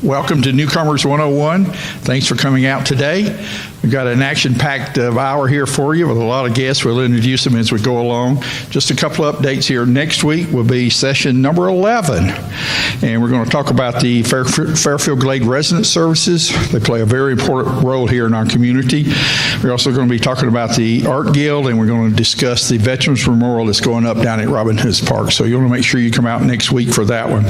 Welcome to Newcomers 101. Thanks for coming out today. We've got an action-packed hour here for you with a lot of guests. We'll introduce them as we go along. Just a couple of updates here. Next week will be session number 11, and we're going to talk about the Fairfield Glade resident services. They play a very important role here in our community. We're also going to be talking about the Art Guild, and we're going to discuss the Veterans Memorial that's going up down at Robin Hood Park. So you want to make sure you come out next week for that one.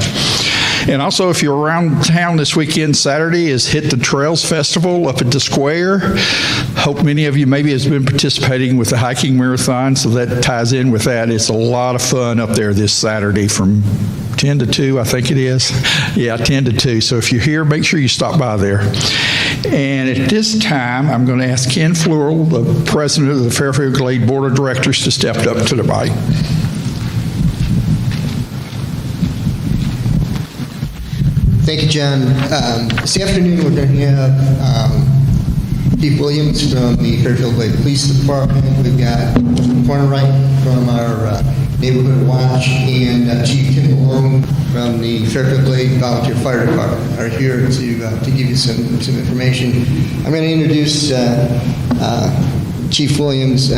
And also, if you're around town this weekend, Saturday is Hit the Trails Festival up at the square. Hope many of you maybe has been participating with the hiking marathon, so that ties in with that. It's a lot of fun up there this Saturday from 10 to 2, I think it is. Yeah, 10 to 2. So if you're here, make sure you stop by there. And at this time, I'm going to ask Ken Fleury, the president of the Fairfield Glade Board of Directors, to step up to the mic. Thank you, John. This afternoon we're going to have Chief Williams from the Fairfield Glade Police Department. We've got corner right from our Neighborhood Watch, and Chief Tim Malone from the Fairfield Glade Volunteer Fire Department are here to give you some information. I'm going to introduce Chief Williams.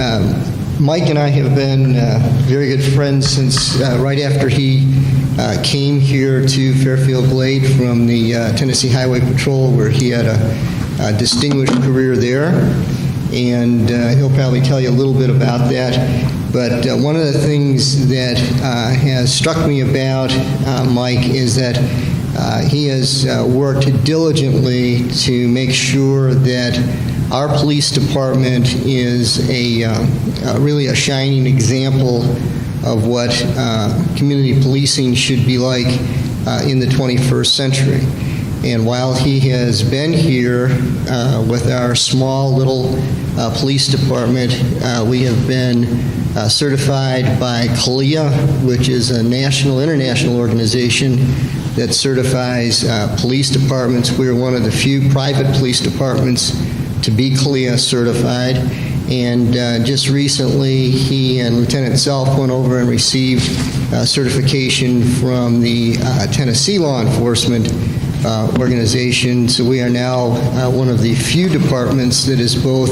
Mike and I have been very good friends since right after he came here to Fairfield Glade from the Tennessee Highway Patrol, where he had a distinguished career there, and he'll probably tell you a little bit about that. But one of the things that has struck me about Mike is that he has worked diligently to make sure that our police department is really a shining example of what community policing should be like in the 21st century. And while he has been here with our small little police department, we have been certified by CLIA, which is a international organization that certifies police departments. We are one of the few private police departments to be CLIA certified. And just recently, he and Lieutenant Self went over and received certification from the Tennessee Law Enforcement organization. So we are now one of the few departments that is both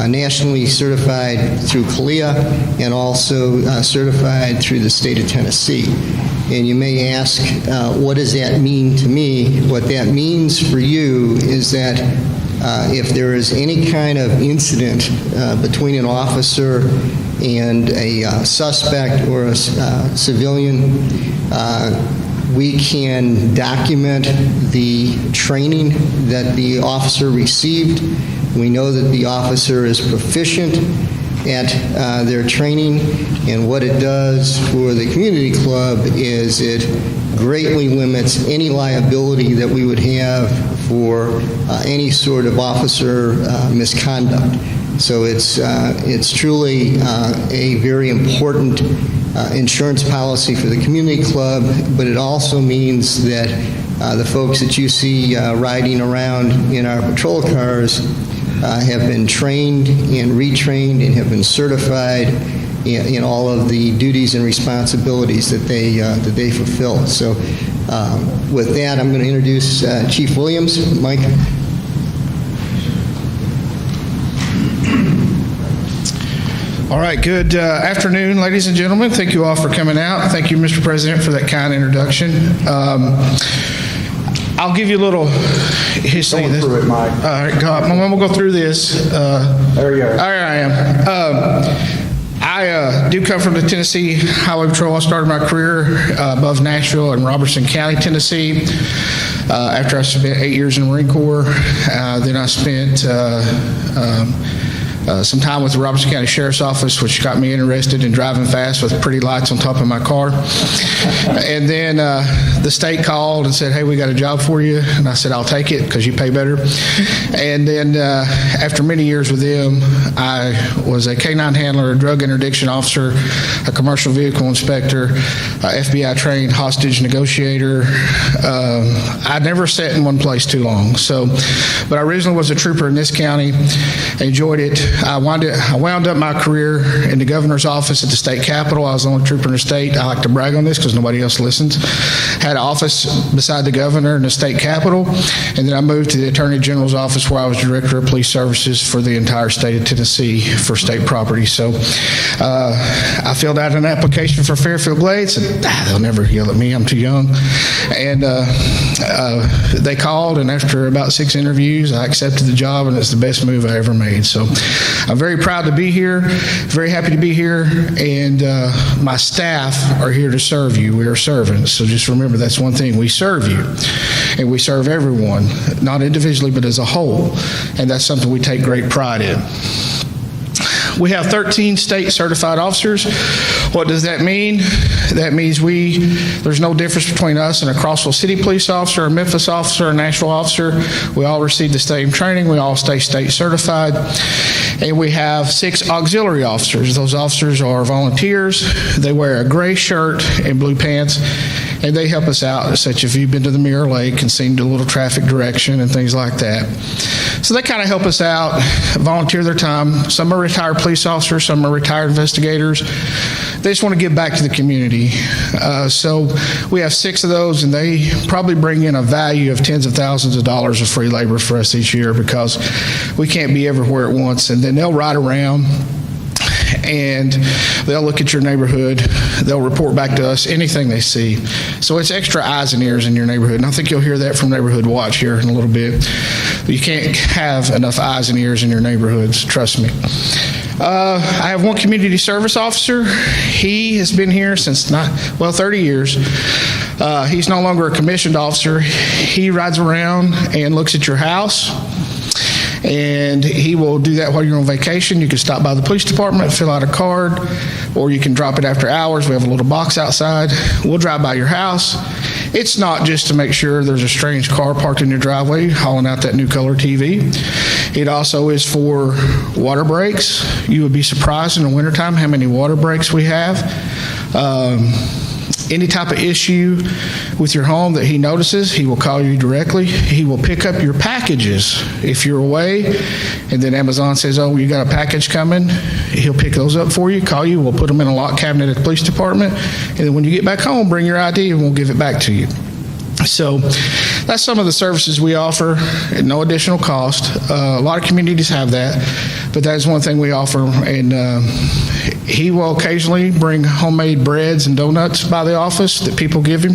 nationally certified through CLIA and also certified through the state of Tennessee. And you may ask, what does that mean to me? What that means for you is that if there is any kind of incident between an officer and a suspect or a civilian, we can document the training that the officer received. We know that the officer is proficient at their training, and what it does for the community club is it greatly limits any liability that we would have for any sort of officer misconduct. So it's truly a very important insurance policy for the community club, but it also means that the folks that you see riding around in our patrol cars have been trained and retrained and have been certified in all of the duties and responsibilities that they fulfill. So with that, I'm going to introduce Chief Williams. Mike. All right, good afternoon, ladies and gentlemen. Thank you all for coming out. Thank you, Mr. President, for that kind introduction. I'll give you a little history. Going through it, Mike. All right, God, I'm going to go through this. There you are. There I am. I do come from the Tennessee Highway Patrol. I started my career above Nashville in Robertson County, Tennessee. After I spent 8 years in the Marine Corps, then I spent some time with the Robertson County Sheriff's Office, which got me interested in driving fast with pretty lights on top of my car. And then the state called and said, hey, we got a job for you. And I said, I'll take it because you pay better. And then after many years with them, I was a K-9 handler, a drug interdiction officer, a commercial vehicle inspector, FBI trained hostage negotiator. I never sat in one place too long. So, but I originally was a trooper in this county, enjoyed it. I wound up my career in the governor's office at the state capitol. I was the only trooper in the state. I like to brag on this because nobody else listens. Had an office beside the governor in the state capitol, and then I moved to the attorney general's office where I was director of police services for the entire state of Tennessee for state property. So I filled out an application for Fairfield Glade. Said, they'll never yell at me. I'm too young. And they called, and after about 6 interviews, I accepted the job, and it's the best move I ever made. So I'm very proud to be here, very happy to be here, and my staff are here to serve you. We are servants, so just remember that's one thing. We serve you, and we serve everyone, not individually, but as a whole, and that's something we take great pride in. We have 13 state certified officers. What does that mean? That means there's no difference between us and a Crossville City police officer, a Memphis officer, a Nashville officer. We all receive the same training. We all stay state certified. And we have 6 auxiliary officers. Those officers are volunteers. They wear a gray shirt and blue pants, and they help us out, such if you've been to the Mirror Lake and seen the little traffic direction and things like that. So they kind of help us out, volunteer their time. Some are retired police officers, some are retired investigators. They just want to give back to the community. So we have 6 of those, and they probably bring in a value of tens of thousands of dollars of free labor for us each year because we can't be everywhere at once. And then they'll ride around, and they'll look at your neighborhood. They'll report back to us anything they see. So it's extra eyes and ears in your neighborhood. And I think you'll hear that from Neighborhood Watch here in a little bit. You can't have enough eyes and ears in your neighborhoods, trust me. I have one community service officer. He has been here since 30 years. He's no longer a commissioned officer. He rides around and looks at your house, and he will do that while you're on vacation. You can stop by the police department, fill out a card, or you can drop it after hours. We have a little box outside. We'll drive by your house. It's not just to make sure there's a strange car parked in your driveway hauling out that new color TV. It also is for water breaks. You would be surprised in the wintertime how many water breaks we have. Any type of issue with your home that he notices, he will call you directly. He will pick up your packages if you're away, and then Amazon says, oh, you got a package coming. He'll pick those up for you, call you. We'll put them in a locked cabinet at the police department, and then when you get back home, bring your ID and we'll give it back to you. So that's some of the services we offer at no additional cost. A lot of communities have that, but that is one thing we offer. And he will occasionally bring homemade breads and donuts by the office that people give him.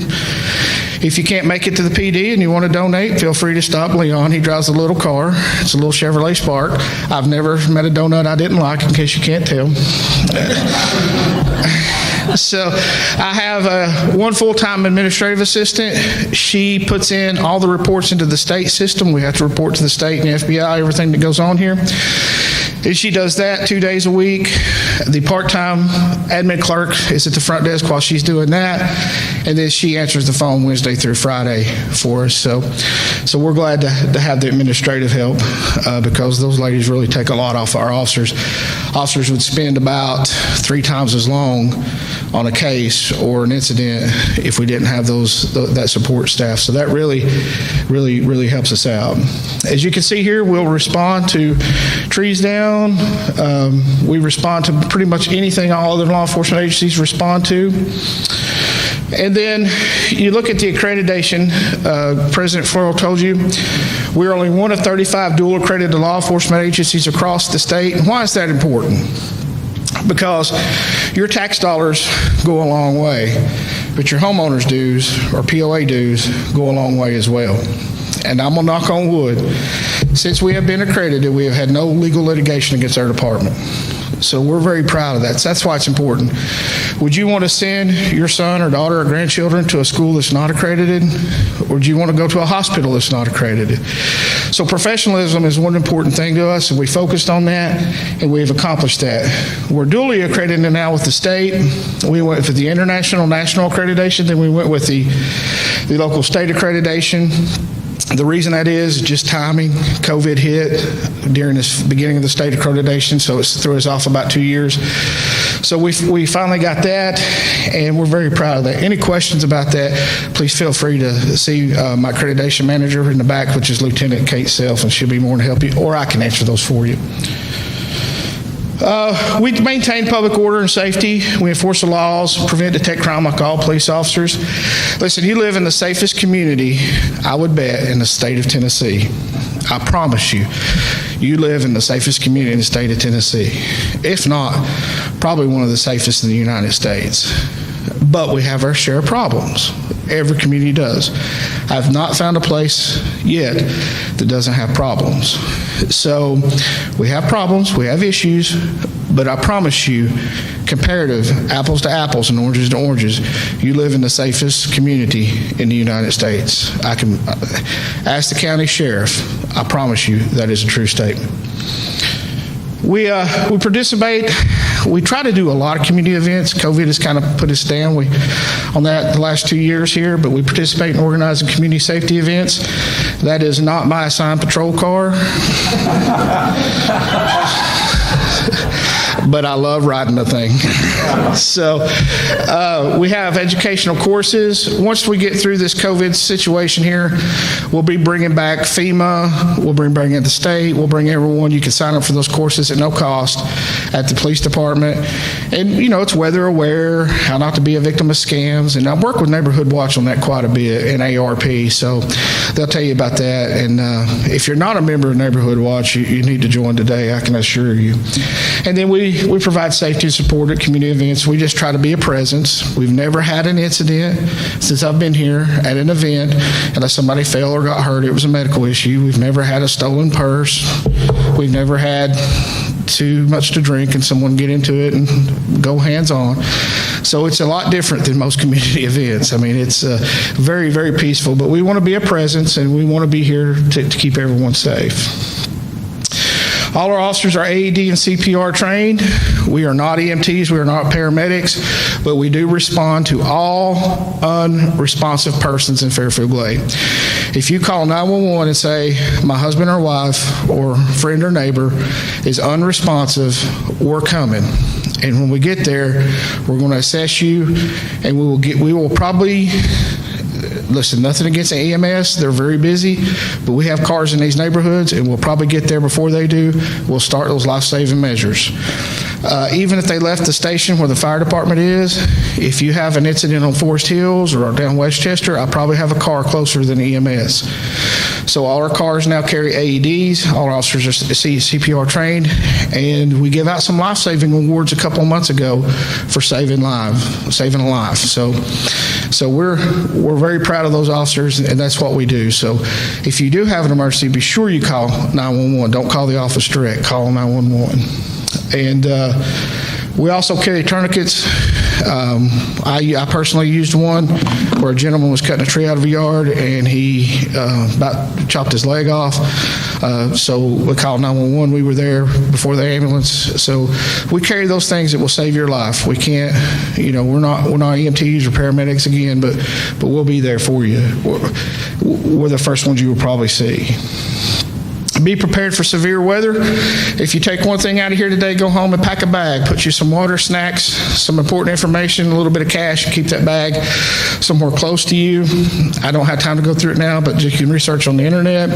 If you can't make it to the PD and you want to donate, feel free to stop Leon. He drives a little car. It's a little Chevrolet Spark. I've never met a donut I didn't like, in case you can't tell. So I have one full-time administrative assistant. She puts in all the reports into the state system. We have to report to the state and the FBI everything that goes on here. And she does that 2 days a week. The part-time admin clerk is at the front desk while she's doing that. And then she answers the phone Wednesday through Friday for us. So we're glad to have the administrative help because those ladies really take a lot off our officers. Officers would spend about 3 times as long on a case or an incident if we didn't have that support staff. So that really helps us out. As you can see here, we'll respond to trees down. We respond to pretty much anything all other law enforcement agencies respond to. And then you look at the accreditation. President Floro told you we're only one of 35 dual accredited law enforcement agencies across the state. And why is that important? Because your tax dollars go a long way, but your homeowners' dues or POA dues go a long way as well. And I'm going to knock on wood. Since we have been accredited, we have had no legal litigation against our department. So we're very proud of that. So that's why it's important. Would you want to send your son or daughter or grandchildren to a school that's not accredited? Or do you want to go to a hospital that's not accredited? So professionalism is one important thing to us, and we focused on that, and we've accomplished that. We're duly accredited now with the state. We went for the international, national accreditation, then we went with the local state accreditation. The reason that is just timing. COVID hit during this beginning of the state accreditation, so it threw us off about 2 years. So we finally got that, and we're very proud of that. Any questions about that, please feel free to see my accreditation manager in the back, which is Lieutenant Kate Self, and she'll be more than help you, or I can answer those for you. We maintain public order and safety. We enforce the laws, prevent, detect crime like all police officers. Listen, you live in the safest community, I would bet, in the state of Tennessee. I promise you, you live in the safest community in the state of Tennessee. If not, probably one of the safest in the United States. But we have our share of problems. Every community does. I've not found a place yet that doesn't have problems. So we have problems, we have issues, but I promise you, comparative, apples to apples and oranges to oranges, you live in the safest community in the United States. I can ask the county sheriff. I promise you that is a true statement. We participate. We try to do a lot of community events. COVID has kind of put us down on that the last 2 years here, but we participate in organizing community safety events. That is not my assigned patrol car. But I love riding the thing. So we have educational courses. Once we get through this COVID situation here, we'll be bringing back FEMA, we'll bring in the state, we'll bring everyone. You can sign up for those courses at no cost at the police department. And, you know, it's weather aware, how not to be a victim of scams. And I work with Neighborhood Watch on that quite a bit in ARP, so they'll tell you about that. And if you're not a member of Neighborhood Watch, you need to join today, I can assure you. And then we provide safety and support at community events. We just try to be a presence. We've never had an incident since I've been here at an event unless somebody fell or got hurt. It was a medical issue. We've never had a stolen purse. We've never had too much to drink and someone get into it and go hands-on. So it's a lot different than most community events. I mean, it's very, very peaceful, but we want to be a presence and we want to be here to keep everyone safe. All our officers are Aed and Cpr trained. We are not EMTs, we are not paramedics, but we do respond to all unresponsive persons in Fairfield Glade. If you call 911 and say, my husband or wife or friend or neighbor is unresponsive, we're coming. And when we get there, we're going to assess you, and we will probably, listen, nothing against the EMS. They're very busy, but we have cars in these neighborhoods, and we'll probably get there before they do. We'll start those life-saving measures. Even if they left the station where the fire department is, if you have an incident on Forest Hills or down Westchester, I probably have a car closer than EMS. So all our cars now carry AEDs. All our officers are CPR trained, and we give out some life-saving awards a couple of months ago for saving a life. So we're very proud of those officers, and that's what we do. So if you do have an emergency, be sure you call 911. Don't call the office direct. Call 911. And we also carry tourniquets. I personally used one where a gentleman was cutting a tree out of a yard and he about chopped his leg off. So we called 911. We were there before the ambulance. So we carry those things that will save your life. We can't, we're not EMTs or paramedics again, but we'll be there for you. We're the first ones you will probably see. Be prepared for severe weather. If you take one thing out of here today, go home and pack a bag. Put you some water, snacks, some important information, a little bit of cash, and keep that bag somewhere close to you. I don't have time to go through it now, but you can research on the internet.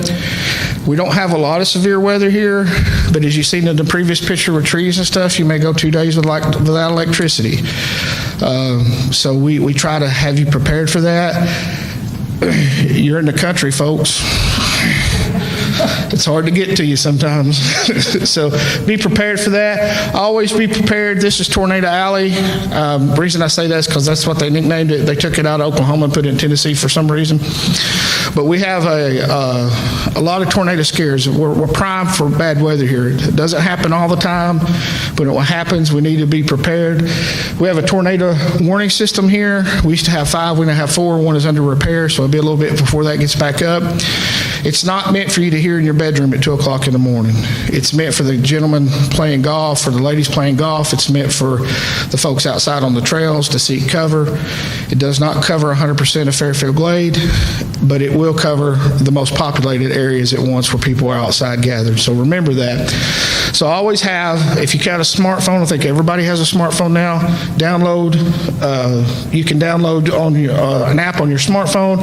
We don't have a lot of severe weather here, but as you've seen in the previous picture with trees and stuff, you may go 2 days without electricity. So we try to have you prepared for that. You're in the country, folks. It's hard to get to you sometimes. So be prepared for that. Always be prepared. This is Tornado Alley. The reason I say that is because that's what they nicknamed it. They took it out of Oklahoma and put it in Tennessee for some reason. But we have a lot of tornado scares. We're primed for bad weather here. It doesn't happen all the time, but when it happens, we need to be prepared. We have a tornado warning system here. We used to have 5. We now have 4. 1 is under repair, so it'll be a little bit before that gets back up. It's not meant for you to hear in your bedroom at 2 o'clock in the morning. It's meant for the gentlemen playing golf, for the ladies playing golf. It's meant for the folks outside on the trails to seek cover. It does not cover 100% of Fairfield Glade, but it will will cover the most populated areas at once where people are outside gathered. So remember that. So always have, if you got a smartphone, I think everybody has a smartphone now, you can download on your, an app on your smartphone,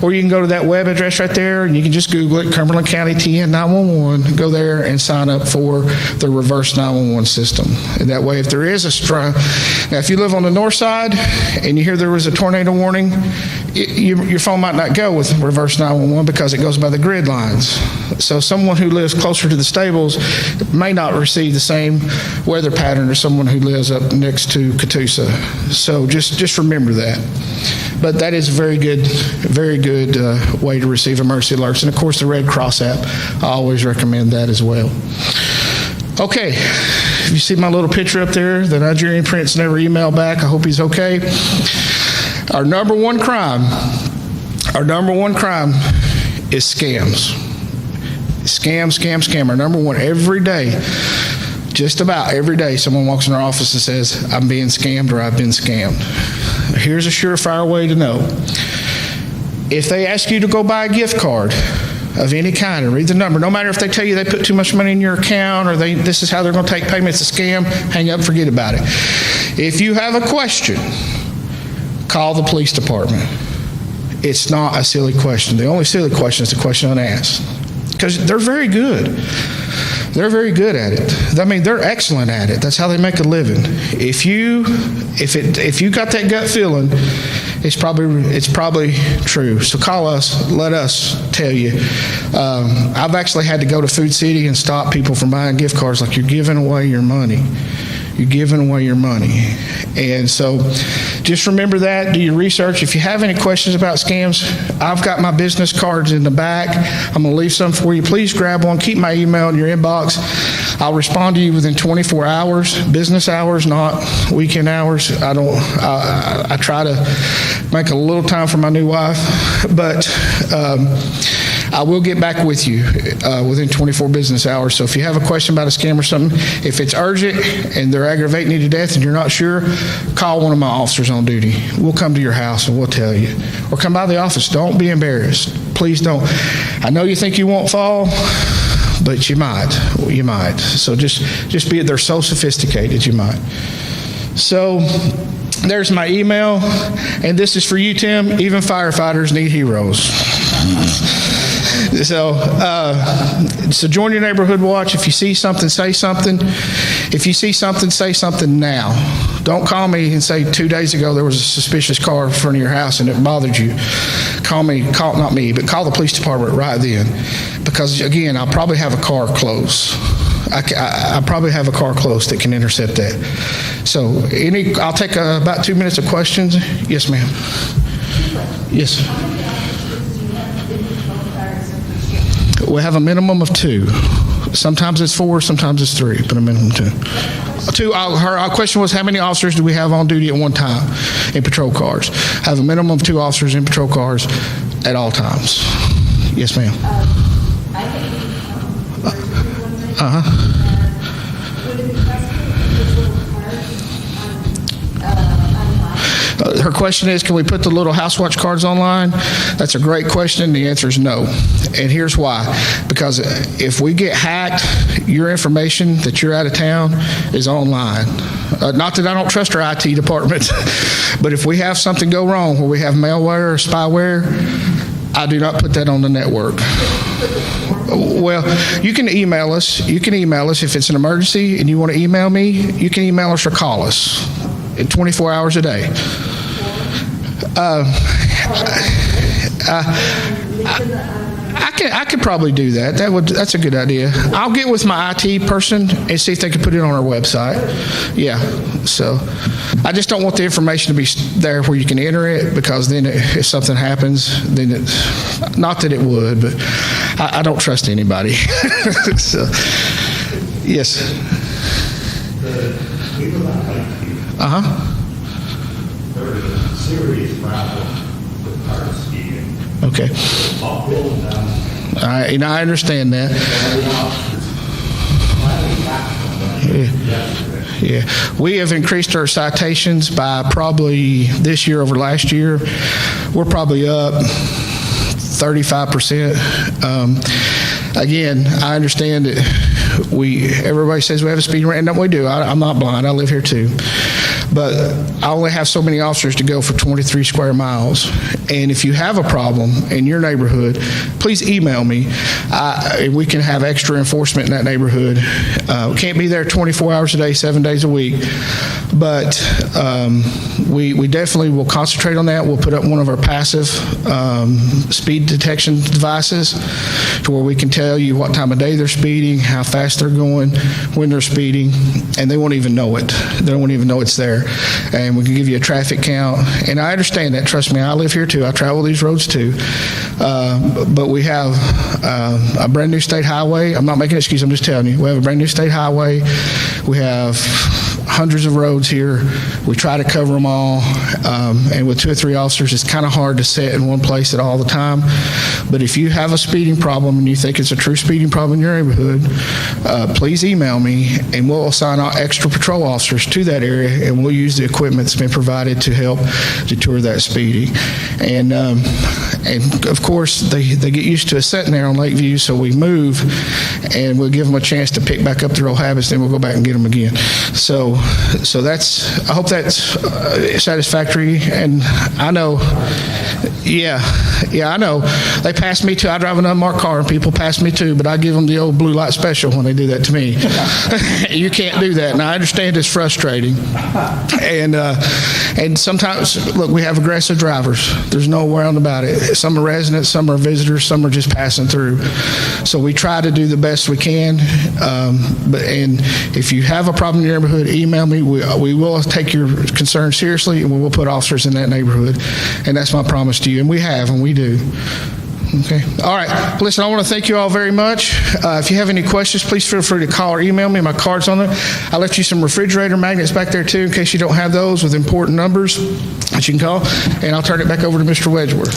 or you can go to that web address right there and you can just Google it, Cumberland County TN 911, go there and sign up for the reverse 911 system. And that way, if there is a strike, now if you live on the north side and you hear there was a tornado warning, your phone might not go with reverse 911 because it goes by the grid lines. So someone who lives closer to the stables may not receive the same weather pattern as someone who lives up next to Catoosa. So just remember that. But that is a very good way to receive emergency alerts. And of course, the Red Cross app, I always recommend that as well. Okay, if you see my little picture up there, the Nigerian prince never emailed back. I hope he's okay. Our number one crime is scams. Scam. Our number one every day, just about every day, someone walks in our office and says, I'm being scammed or I've been scammed. Here's a surefire way to know. If they ask you to go buy a gift card of any kind and read the number, no matter if they tell you they put too much money in your account or this is how they're going to take payment, it's a scam, hang up, forget about it. If you have a question, call the police department. It's not a silly question. The only silly question is the question unasked. Because they're very good. They're very good at it. I mean, they're excellent at it. That's how they make a living. If you got that gut feeling, it's probably true. So call us. Let us tell you. I've actually had to go to Food City and stop people from buying gift cards. Like, you're giving away your money. You're giving away your money. And so just remember that. Do your research. If you have any questions about scams, I've got my business cards in the back. I'm going to leave some for you. Please grab one. Keep my email in your inbox. I'll respond to you within 24 hours, business hours, not weekend hours. I try to make a little time for my new wife, but I will get back with you within 24 business hours. So if you have a question about a scam or something, if it's urgent and they're aggravating you to death and you're not sure, call one of my officers on duty. We'll come to your house and we'll tell you. Or come by the office. Don't be embarrassed. Please don't. I know you think you won't fall, but you might. You might. So just be, they're so sophisticated, you might. So there's my email. And this is for you, Tim. Even firefighters need heroes. So join your neighborhood watch. If you see something, say something. If you see something, say something now. Don't call me and say 2 days ago there was a suspicious car in front of your house and it bothered you. Call not me, but call the police department right then. Because again, I'll probably have a car close. I probably have a car close that can intercept that. So I'll take about 2 minutes of questions. Yes, ma'am. Yes. We have a minimum of 2. Sometimes it's 4, sometimes it's 3, but a minimum of 2. Our question was, how many officers do we have on duty at one time in patrol cars? Have a minimum of 2 officers in patrol cars at all times. Yes, ma'am. I think would it be possible to put little cards online? Her question is, can we put the little house watch cards online? That's a great question. The answer is no. And here's why. Because if we get hacked, your information that you're out of town is online. Not that I don't trust our IT department, but if we have something go wrong where we have malware or spyware, I do not put that on the network. Well, you can email us. You can email us if it's an emergency and you want to email me. You can email us or call us 24 hours a day. I could probably do that. That's a good idea. I'll get with my IT person and see if they can put it on our website. Yeah. So I just don't want the information to be there where you can enter it, because then if something happens, then not that it would, but I don't trust anybody. So, yes. There's a serious problem with card skiing. Okay. I understand that. Yeah. We have increased our citations by probably this year over last year. We're probably up 30 35%. Again, I understand that everybody says we have a speed limit, and we do. I'm not blind. I live here too. But I only have so many officers to go for 23 square miles. And if you have a problem in your neighborhood, please email me. We can have extra enforcement in that neighborhood. We can't be there 24 hours a day, 7 days a week. But we definitely will concentrate on that. We'll put up one of our passive speed detection devices to where we can tell you what time of day they're speeding, how fast they're going, when they're speeding, and they won't even know it. They won't even know it's there. And we can give you a traffic count. And I understand that. Trust me, I live here too. I travel these roads too. But we have a brand new state highway. I'm not making an excuse. I'm just telling you. We have a brand new state highway. We have hundreds of roads here. We try to cover them all. And with 2 or 3 officers, it's kind of hard to sit in one place at all the time. But if you have a speeding problem and you think it's a true speeding problem in your neighborhood, please email me, and we'll assign our extra patrol officers to that area, and we'll use the equipment that's been provided to help deter that speeding. And of course, they get used to us sitting there on Lakeview, so we move, and we'll give them a chance to pick back up their old habits, then we'll go back and get them again. So that's, I hope that's satisfactory. And I know, I know. They pass me too. I drive an unmarked car, and people pass me too, but I give them the old blue light special when they do that to me. You can't do that. And I understand it's frustrating. And sometimes, look, we have aggressive drivers. There's no way around about it. Some are residents, some are visitors, some are just passing through. So we try to do the best we can. And if you have a problem in your neighborhood, email me. We will take your concern seriously, and we will put officers in that neighborhood. And that's my promise to you. And we have, and we do. Okay. All right. Listen, I want to thank you all very much. If you have any questions, please feel free to call or email me. My card's on there. I left you some refrigerator magnets back there, too, in case you don't have those with important numbers that you can call. And I'll turn it back over to Mr. Wedgeworth.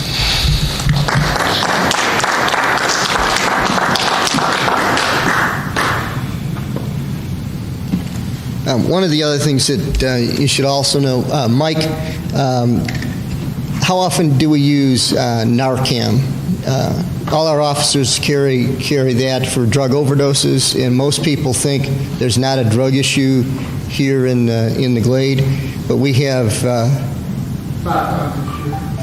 One of the other things that you should also know, Mike, how often do we use Narcan? All our officers carry that for drug overdoses, and most people think there's not a drug issue here in the Glade, but we have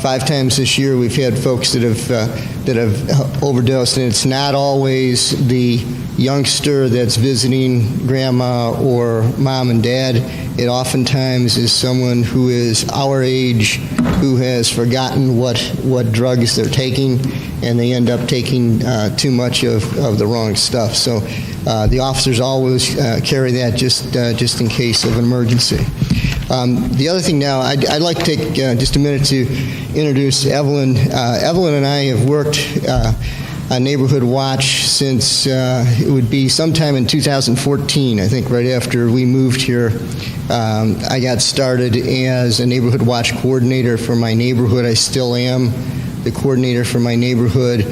5 times this year we've had folks that have overdosed, and it's not always the youngster that's visiting grandma or mom and dad. It oftentimes is someone who is our age who has forgotten what drugs they're taking, and they end up taking too much of the wrong stuff. So the officers always carry that just in case of an emergency. The other thing now, I'd like to take just a minute to introduce Evelyn. Evelyn and I have worked on Neighborhood Watch since it would be sometime in 2014, I think right after we moved here. I got started as a Neighborhood Watch coordinator for my neighborhood. I still am the coordinator for my neighborhood.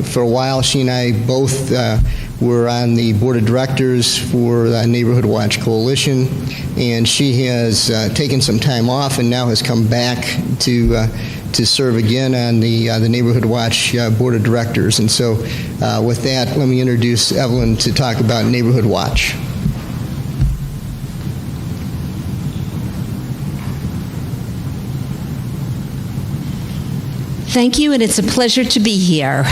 For a while, she and I both were on the board of directors for the Neighborhood Watch Coalition, and she has taken some time off and now has come back to serve again on the Neighborhood Watch board of directors. And so with that, let me introduce Evelyn to talk about Neighborhood Watch. Thank you, and it's a pleasure to be here.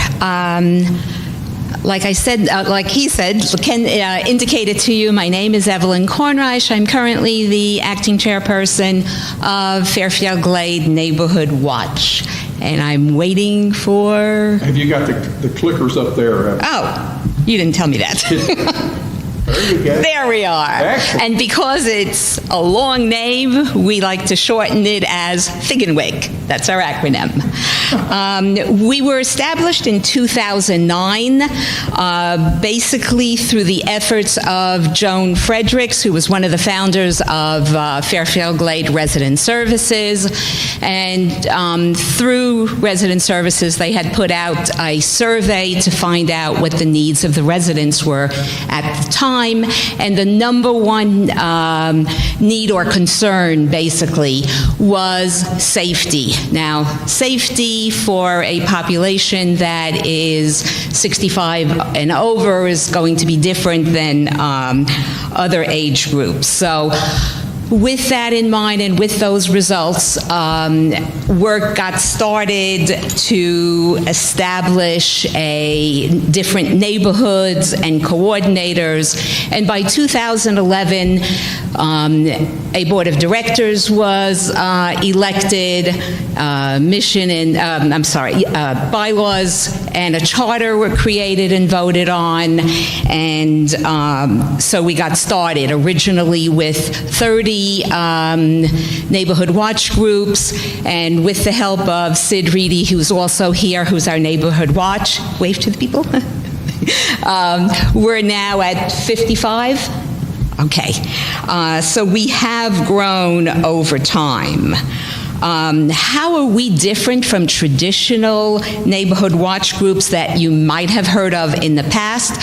Like I said, like he said, Ken indicated to you, my name is Evelyn Kornreich. I'm currently the acting chairperson of Fairfield Glade Neighborhood Watch, and I'm waiting for... Have you got the clickers up there? Oh, you didn't tell me that. There you go. There we are. Excellent. And because it's a long name, we like to shorten it as FIGNWIG. That's our acronym. We were established in 2009, basically through the efforts of Joan Fredericks, who was one of the founders of Fairfield Glade Resident Services. And through Resident Services, they had put out a survey to find out what the needs of the residents were at the time. crime, and the number one need or concern, basically, was safety. Now, safety for a population that is 65 and over is going to be different than other age groups. So, with that in mind and with those results, work got started to establish different neighborhoods and coordinators. And by 2011, a board of directors was elected, bylaws and a charter were created and voted on, and so we got started originally with 30 neighborhood watch groups, and with the help of Sid Reedy, who's also here, who's our neighborhood watch. Wave to the people. We're now at 55. Okay, so we have grown over time. How are we different from traditional neighborhood watch groups that you might have heard of in the past?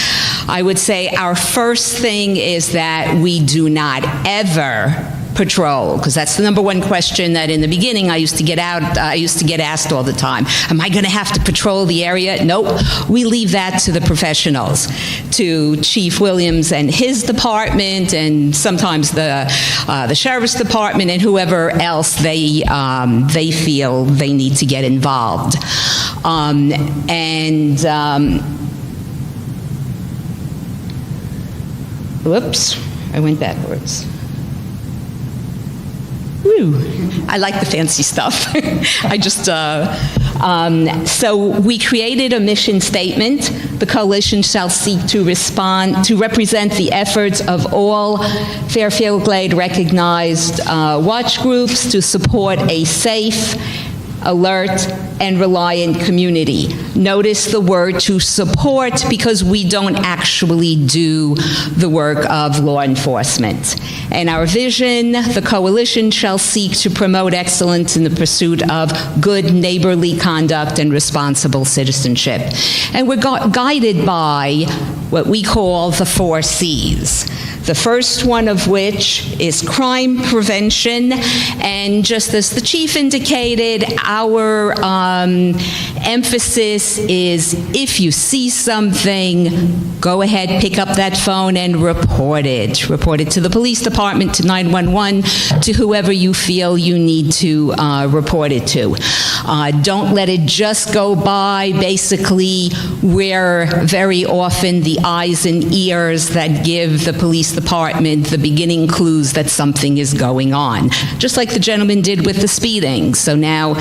I would say our first thing is that we do not ever patrol, because that's the number one question that in the beginning I used to get asked all the time. Am I going to have to patrol the area? Nope. We leave that to the professionals, to Chief Williams and his department, and sometimes the sheriff's department and whoever else they feel they need to get involved. Whoops, I went backwards. Woo. I like the fancy stuff. So we created a mission statement. The coalition shall seek to represent the efforts of all Fairfield Glade recognized watch groups to support a safe, alert, and reliant community. Notice the word to support, because we don't actually do the work of law enforcement. And our vision, the coalition shall seek to promote excellence in the pursuit of good neighborly conduct and responsible citizenship. And we're guided by what we call the 4 C's. The first one of which is crime prevention, and just as the chief indicated, our emphasis is if you see something, go ahead, pick up that phone and report it. Report it to the police department, to 911, to whoever you feel you need to report it to. Don't let it just go by. Basically, we're very often the eyes and ears that give the police department the beginning clues that something is going on, just like the gentleman did with the speeding. So now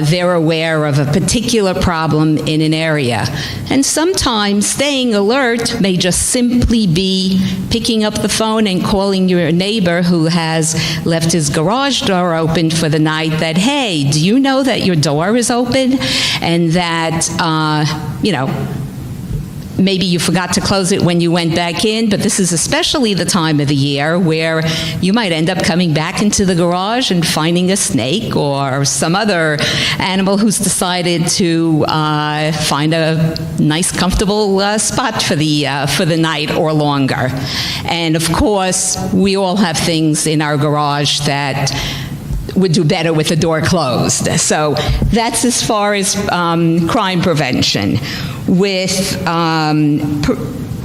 they're aware of a particular problem in an area. And sometimes staying alert may just simply be picking up the phone and calling your neighbor who has left his garage door open for the night that, hey, do you know that your door is open? And that, maybe you forgot to close it when you went back in, but this is especially the time of the year where you might end up coming back into the garage and finding a snake or some other animal who's decided to find a nice, comfortable spot for the night or longer. And of course, we all have things in our garage that would do better with the door closed. So that's as far as crime prevention. With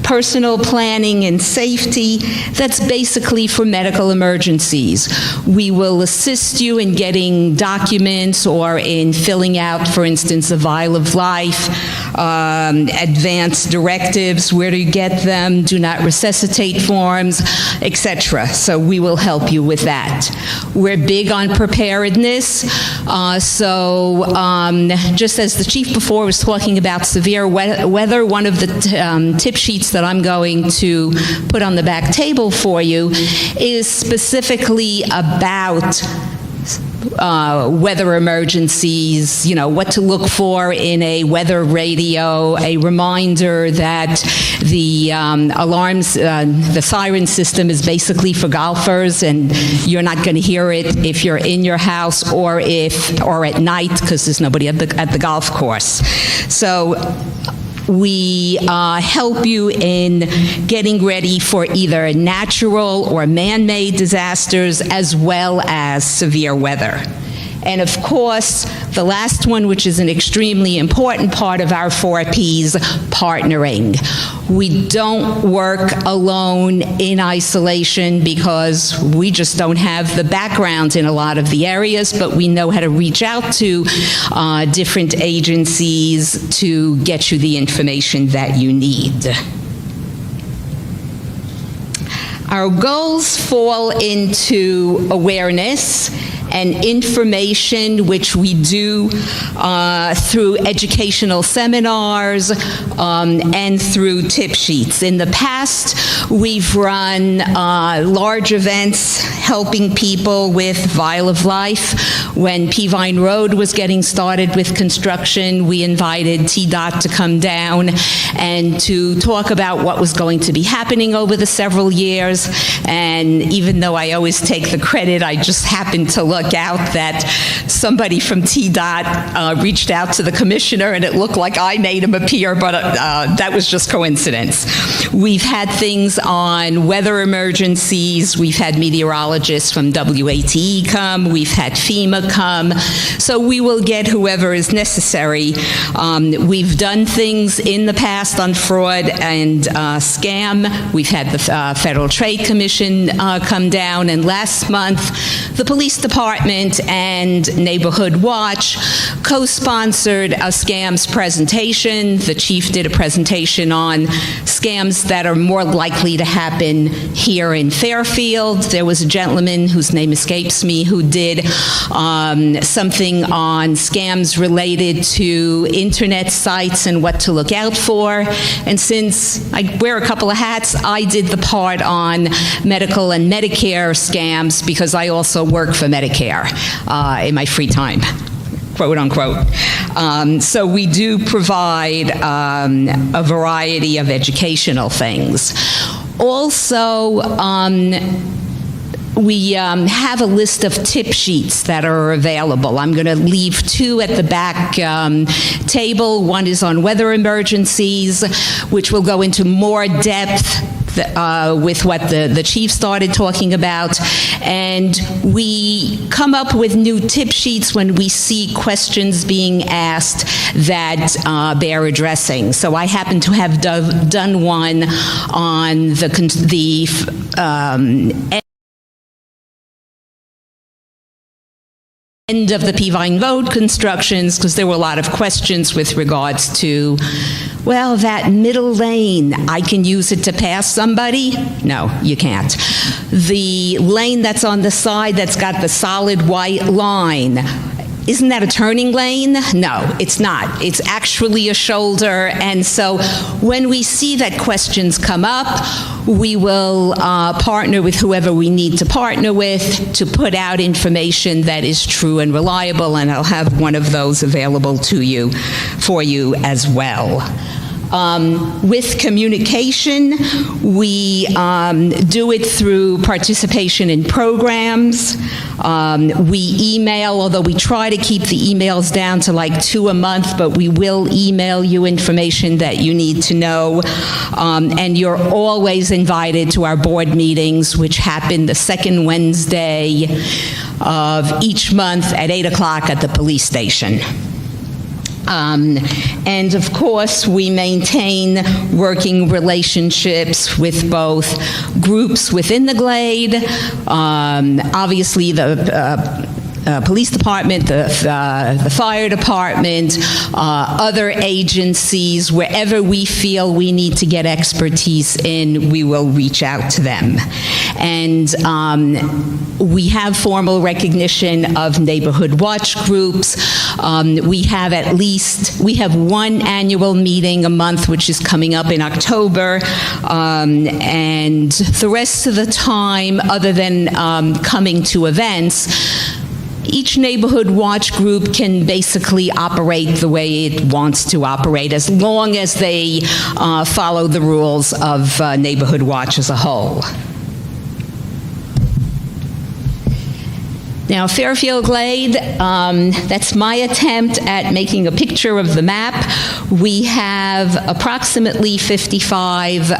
personal planning and safety, that's basically for medical emergencies. We will assist you in getting documents or in filling out, for instance, a vial of life, advance directives, where to get them, do not resuscitate forms, etc. So we will help you with that. We're big on preparedness. Just as the chief before was talking about severe weather, one of the tip sheets that I'm going to put on the back table for you is specifically about weather emergencies, what to look for in a weather radio, a reminder that the alarms, the siren system is basically for golfers, and you're not going to hear it if you're in your house or at night, because there's nobody at the golf course. So We help you in getting ready for either natural or man-made disasters as well as severe weather. And of course, the last one, which is an extremely important part of our 4 Ps, partnering. We don't work alone in isolation because we just don't have the background in a lot of the areas, but we know how to reach out to different agencies to get you the information that you need. Our goals fall into awareness and information, which we do through educational seminars and through tip sheets. In the past, we've run large events helping people with Vial of Life. When Peavine Road was getting started with construction, we invited TDOT to come down and to talk about what was going to be happening over the several years. And even though I always take the credit, I just happened to look out that somebody from TDOT reached out to the commissioner, and it looked like I made him appear, but that was just coincidence. We've had things on weather emergencies. We've had meteorologists from WATE come. We've had FEMA come. So we will get whoever is necessary. We've done things in the past on fraud and scam. We've had the Federal Trade Commission come down, and last month, the police department and Neighborhood Watch co-sponsored a scams presentation. The chief did a presentation on scams that are more likely to happen here in Fairfield. There was a gentleman whose name escapes me who did something on scams related to internet sites and what to look out for. And since I wear a couple of hats, I did the part on medical and Medicare scams because I also work for Medicare in my free time, quote unquote. So we do provide a variety of educational things. Also, we have a list of tip sheets that are available. I'm going to leave 2 at the back table. One is on weather emergencies, which will go into more depth with what the chief started talking about. And we come up with new tip sheets when we see questions being asked that bear addressing. So I happen to have done one on the end of the Peavine Road constructions, because there were a lot of questions with regards to, well, that middle lane, I can use it to pass somebody? No, you can't. The lane that's on the side that's got the solid white line, isn't that a turning lane? No, it's not. It's actually a shoulder. And so when we see that questions come up, we will partner with whoever we need to partner with to put out information that is true and reliable, and I'll have one of those available to you, for you as well. With communication, we do it through participation in programs. We email, although we try to keep the emails down to like 2 a month, but we will email you information that you need to know. And you're always invited to our board meetings, which happen the second Wednesday of each month at 8 o'clock at the police station. And of course, we maintain working relationships with both groups within the Glade, obviously the police department, the fire department, other agencies. Wherever we feel we need to get expertise in, we will reach out to them. And we have formal recognition of neighborhood watch groups. We have one annual meeting a month, which is coming up in October. And the rest of the time, other than coming to events, each neighborhood watch group can basically operate the way it wants to operate, as long as they follow the rules of neighborhood watch as a whole. Now, Fairfield Glade, that's my attempt at making a picture of the map. We have approximately 55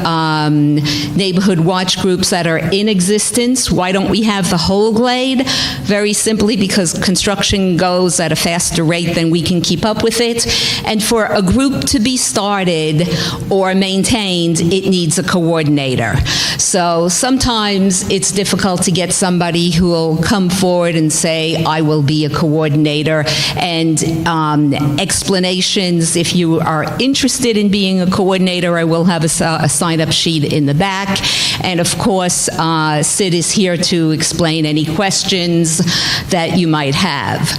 neighborhood watch groups that are in existence. Why don't we have the whole Glade? Very simply because construction goes at a faster rate than we can keep up with it. And for a group to be started or maintained, it needs a coordinator. So sometimes it's difficult to get somebody who will come forward and say, I will be a coordinator, and explanations. If you are interested in being a coordinator, I will have a sign-up sheet in the back. And of course, Sid is here to explain any questions that you might have.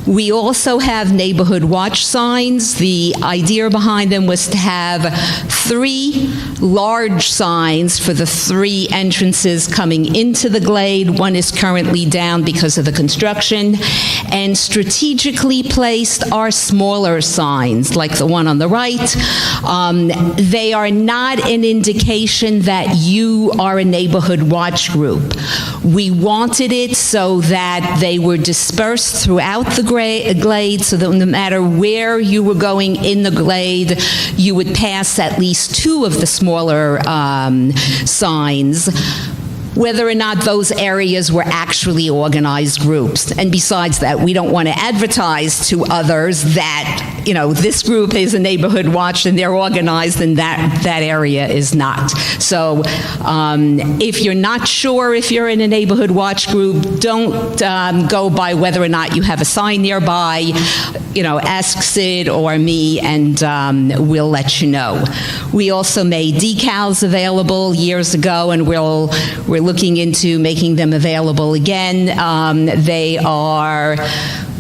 We also have neighborhood watch signs. The idea behind them was to have 3 large signs for the 3 entrances coming into the Glade. One is currently down because of the construction. And strategically placed are smaller signs, like the one on the right. They are not an indication that you are a neighborhood watch group. We wanted it so that they were dispersed throughout the Glade, so that no matter where you were going in the Glade, you would pass at least 2 of the smaller signs, whether or not those areas were actually organized groups. And besides that, we don't want to advertise to others that, you know, this group is a neighborhood watch and they're organized and that area is not. So if you're not sure if you're in a neighborhood watch group, don't go by whether or not you have a sign nearby. You know, ask Sid or me and we'll let you know. We also made decals available years ago, and we're looking into making them available again. They are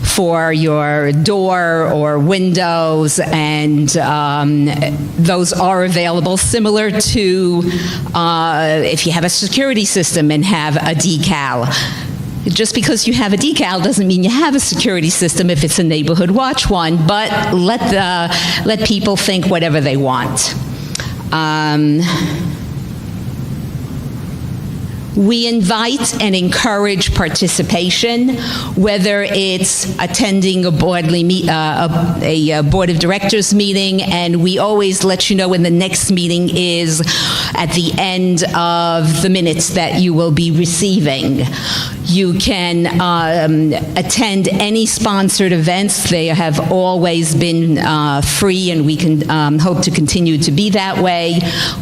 for your door or windows, and those are available, similar to if you have a security system and have a decal. Just because you have a decal doesn't mean you have a security system if it's a neighborhood watch one, but let people think whatever they want. We invite and encourage participation, whether it's attending a Board of Directors meeting, and we always let you know when the next meeting is at the end of the minutes that you will be receiving. You can attend any sponsored events. They have always been free, and we can hope to continue to be that way.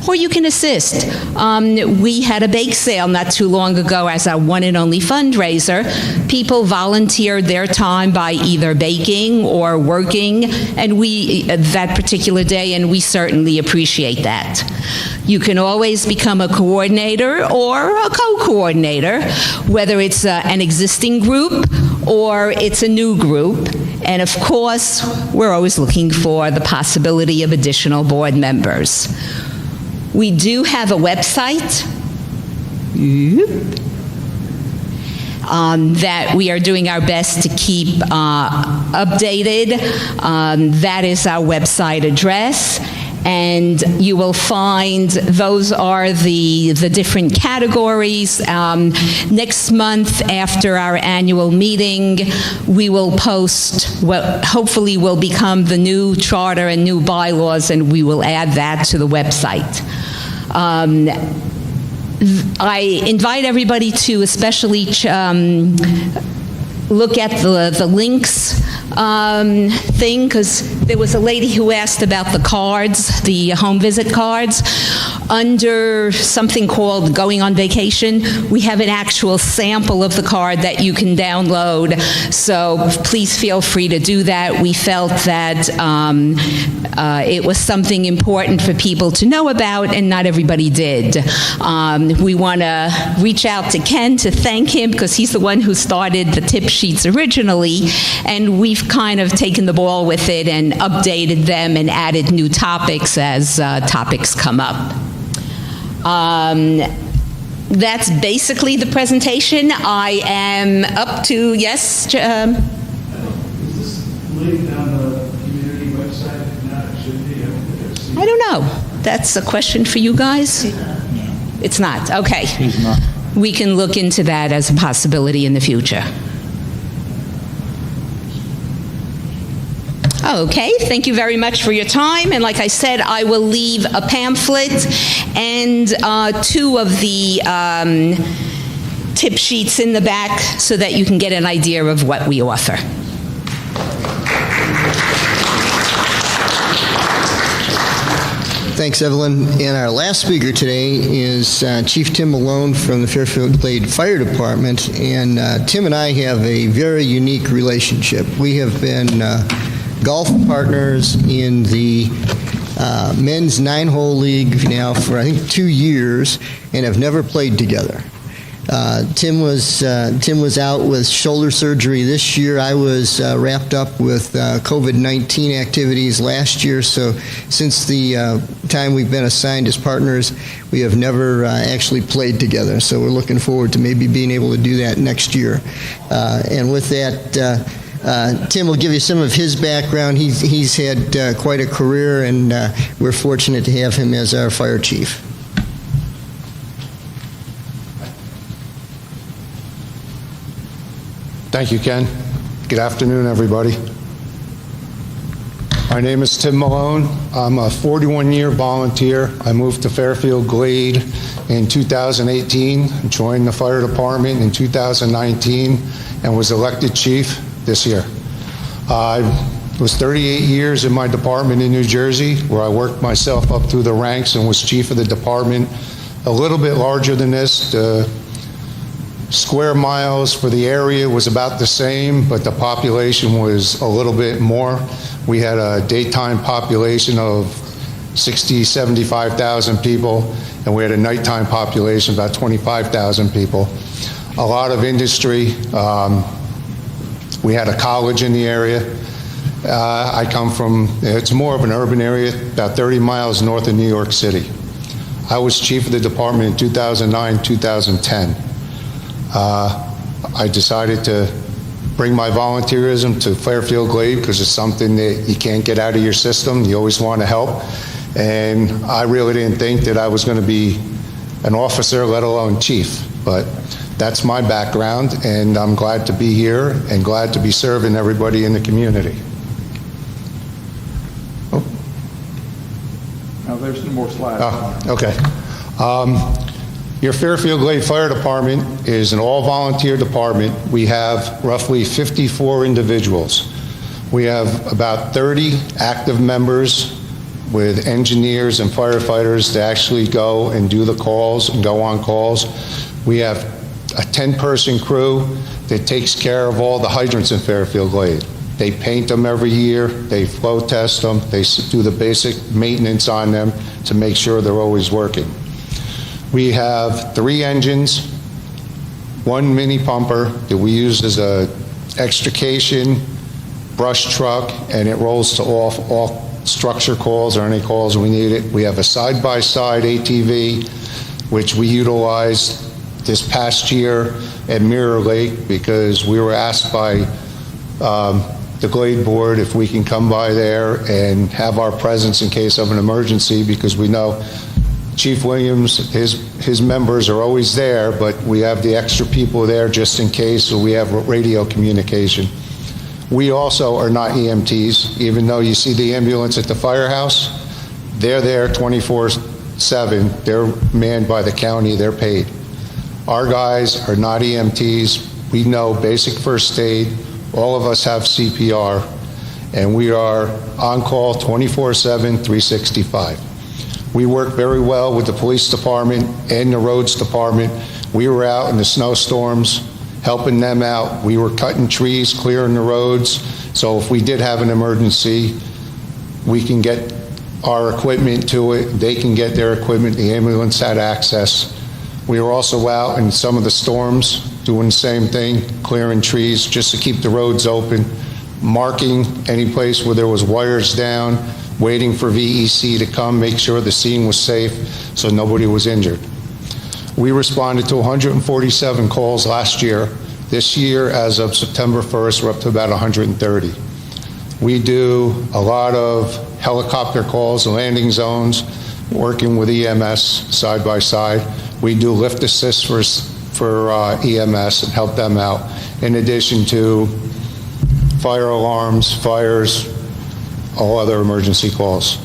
Or you can assist. We had a bake sale not too long ago as our one and only fundraiser. People volunteered their time by either baking or working, and that particular day, and we certainly appreciate that. You can always become a coordinator or a co-coordinator, whether it's an existing group or it's a new group. And of course, we're always looking for the possibility of additional board members. We do have a website that we are doing our best to keep updated. That is our website address. And you will find those are the different categories. Next month, after our annual meeting, we will post what hopefully will become the new charter and new bylaws, and we will add that to the website. I invite everybody to especially look at the links thing, because there was a lady who asked about the cards, the home visit cards. Under something called Going on Vacation, we have an actual sample of the card that you can download, so please feel free to do that. We felt that it was something important for people to know about, and not everybody did. We want to reach out to Ken to thank him, because he's the one who started the tip sheets originally, and we've kind of taken the ball with it and updated them and added new topics as topics come up. That's basically the presentation. I am up to, yes? Is this link on the community website? If not, it should be. I don't know. That's a question for you guys? It's not. Okay. We can look into that as a possibility in the future. Okay, thank you very much for your time. And like I said, I will leave a pamphlet and 2 of the tip sheets in the back so that you can get an idea of what we offer. Thanks, Evelyn. And our last speaker today is Chief Tim Malone from the Fairfield Glade Fire Department. And Tim and I have a very unique relationship. We have been golf partners in the men's 9-hole league now for, I think, 2 years, and have never played together. Tim was out with shoulder surgery this year. I was wrapped up with COVID-19 activities last year. So since the time we've been assigned as partners, we have never actually played together. So we're looking forward to maybe being able to do that next year. And with that, Tim will give you some of his background. He's had quite a career, and we're fortunate to have him as our fire chief. Thank you, Ken. Good afternoon, everybody. My name is Tim Malone. I'm a 41-year volunteer. I moved to Fairfield Glade in 2018, joined the fire department in 2019, and was elected chief this year. I was 38 years in my department in New Jersey, where I worked myself up through the ranks and was chief of the department. A little bit larger than this. The square miles for the area was about the same, but the population was a little bit more. We had a daytime population of 60, 75,000 people, and we had a nighttime population of about 25,000 people. A lot of industry. We had a college in the area. I come from, it's more of an urban area, about 30 miles north of New York City. I was chief of the department in 2009, 2010. I decided to bring my volunteerism to Fairfield Glade because it's something that you can't get out of your system. You always want to help. And I really didn't think that I was going to be an officer, let alone chief. But that's my background, and I'm glad to be here and glad to be serving everybody in the community. Now, there's no more slides. Oh, okay. Your Fairfield Glade Fire Department is an all-volunteer department. We have roughly 54 individuals. We have about 30 active members with engineers and firefighters to actually go and do the calls and go on calls. We have a 10-person crew that takes care of all the hydrants in Fairfield Glade. They paint them every year, they flow test them, they do the basic maintenance on them to make sure they're always working. We have 3 engines, 1 mini pumper that we use as a extrication brush truck, and it rolls to all structure calls or any calls we need it. We have a side-by-side ATV, which we utilized this past year at Mirror Lake because we were asked by the Glade Board if we can come by there and have our presence in case of an emergency, because we know Chief Williams, his members are always there, but we have the extra people there just in case, so we have radio communication. We also are not EMTs, even though you see the ambulance at the firehouse, they're there 24/7. They're manned by the county, they're paid. Our guys are not EMTs. We know basic first aid. All of us have CPR, and we are on call 24/7, 365. We work very well with the police department and the roads department. We were out in the snowstorms helping them out. We were cutting trees, clearing the roads. So if we did have an emergency, we can get our equipment to it. They can get their equipment. The ambulance had access. We were also out in some of the storms doing the same thing, clearing trees just to keep the roads open, marking any place where there was wires down, waiting for VEC to come, make sure the scene was safe so nobody was injured. We responded to 147 calls last year. This year, as of September 1st, we're up to about 130. We do a lot of helicopter calls, landing zones, working with EMS side by side. We do lift assist for EMS and help them out, in addition to fire alarms, fires, all other emergency calls.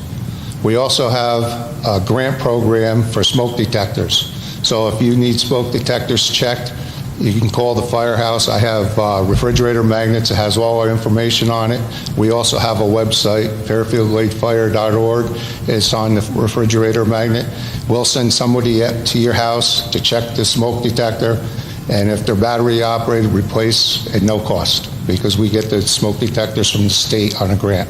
We also have a grant program for smoke detectors. So if you need smoke detectors checked, you can call the firehouse. I have refrigerator magnets. It has all our information on it. We also have a website, fairfieldgladefire.org. It's on the refrigerator magnet. We'll send somebody to your house to check the smoke detector, and if they're battery operated, replace at no cost, because we get the smoke detectors from the state on a grant.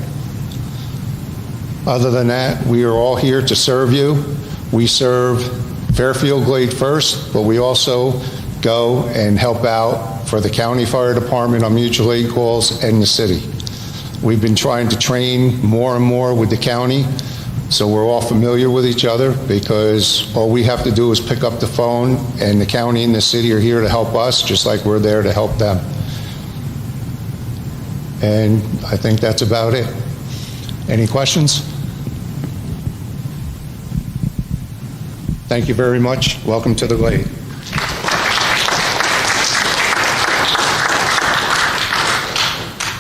Other than that, we are all here to serve you. We serve Fairfield Glade first, but we also go and help out for the county fire department on mutual aid calls and the city. We've been trying to train more and more with the county, so we're all familiar with each other, because all we have to do is pick up the phone, and the county and the city are here to help us, just like we're there to help them. And I think that's about it. Any questions? Thank you very much. Welcome to the Glade.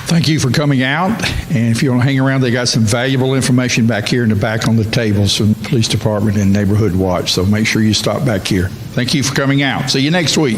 Thank you for coming out, and if you want to hang around, they got some valuable information back here in the back on the tables from the police department and neighborhood watch, so make sure you stop back here. Thank you for coming out. See you next week.